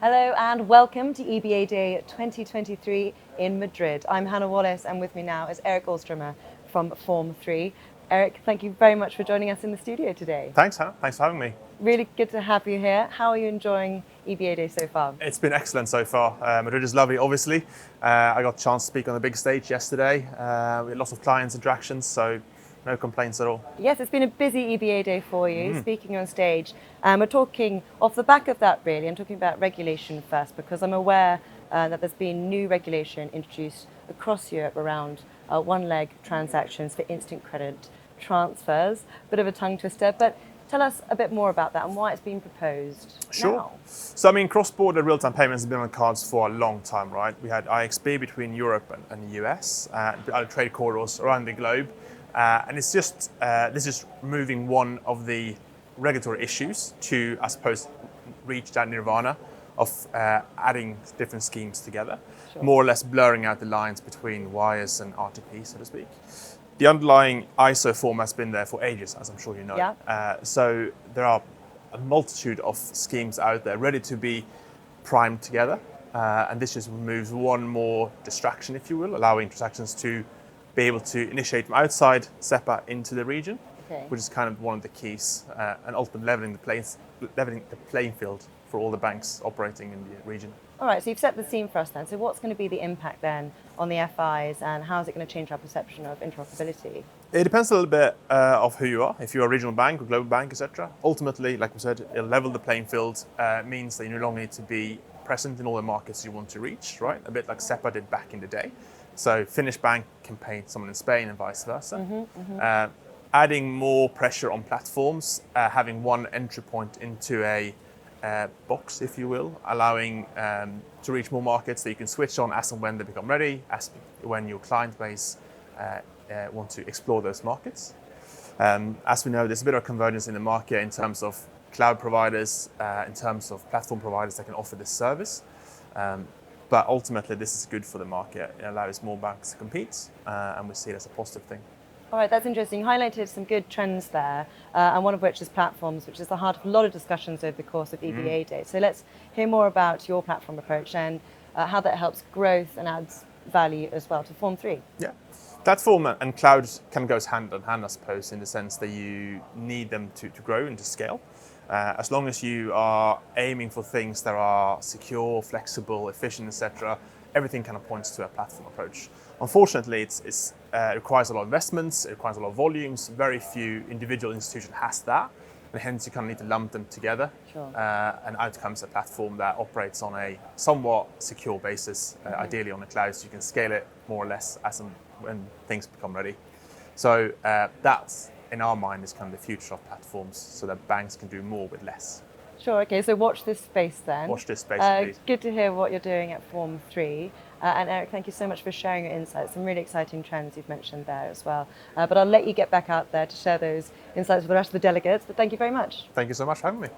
Hello and welcome to EBAday 2023 in Madrid. I'm Hannah Wallace and with me now is Erik Alstromer from Form 3. Erik, thank you very much for joining us in the studio today. Thanks, Hannah. Thanks for having me. Really good to have you here. How are you enjoying EBAday so far? It's been excellent so far. Madrid is lovely, obviously. I got a chance to speak on the big stage yesterday. We had lots of clients interactions, so no complaints at all. Yes, it's been a busy EBAday for you, speaking on stage. We're talking off the back of that really, I'm talking about regulation first because I'm aware that there's been new regulation introduced across Europe around one-leg transactions for instant credit transfers. Bit of a tongue twister, but tell us a bit more about that and why it's been proposed now. So, cross-border real-time payments have been on the cards for a long time, right? We had IXB between Europe and the US, other trade corridors around the globe. And it's just, this is removing one of the regulatory issues to, I suppose, reach that nirvana of adding different schemes together, more or less blurring out the lines between wires and RTP, so to speak. The underlying ISO format's been there for ages, as I'm sure you know. Yeah. So there are a multitude of schemes out there ready to be primed together. And this just removes one more distraction, if you will, allowing transactions to be able to initiate from outside SEPA into the region, which is kind of one of the keys, and ultimately leveling the playing field for all the banks operating in the region. All right, so you've set the scene for us then. So what's going to be the impact then on the FIs and how is it going to change our perception of interoperability? It depends a little bit of who you are. If you're a regional bank or global bank, etc. Ultimately, like we said, it'll level the playing field, means that you no longer need to be present in all the markets you want to reach, right? A bit like SEPA did back in the day. So Finnish bank can pay someone in Spain and vice versa. Adding more pressure on platforms, having one entry point into a box, if you will, allowing to reach more markets that you can switch on as and when they become ready, as when your client base want to explore those markets. As we know, there's a bit of convergence in the market in terms of cloud providers, in terms of platform providers that can offer this service. But ultimately, this is good for the market. It allows more banks to compete, and we see it as a positive thing. All right, that's interesting. You highlighted some good trends there, and one of which is platforms, which is the heart of a lot of discussions over the course of EBAday. So let's hear more about your platform approach and how that helps growth and adds value as well to Form 3. Yeah, platform and cloud kind of goes hand in hand, I suppose, in the sense that you need them to grow and to scale. As long as you are aiming for things that are secure, flexible, efficient, etc., everything kind of points to a platform approach. Unfortunately, it requires a lot of investments, it requires a lot of volumes. Very few individual institutions has that, and hence you kind of need to lump them together. And out comes a platform that operates on a somewhat secure basis, ideally on the cloud, so you can scale it more or less as and when things become ready. So that's, in our mind, is kind of the future of platforms, so that banks can do more with less. Sure, okay, so watch this space then. Watch this space, please. Good to hear what you're doing at Form 3. And Erik, thank you so much for sharing your insights. Some really exciting trends you've mentioned there as well. But I'll let you get back out there to share those insights with the rest of the delegates. But thank you very much. Thank you so much for having me.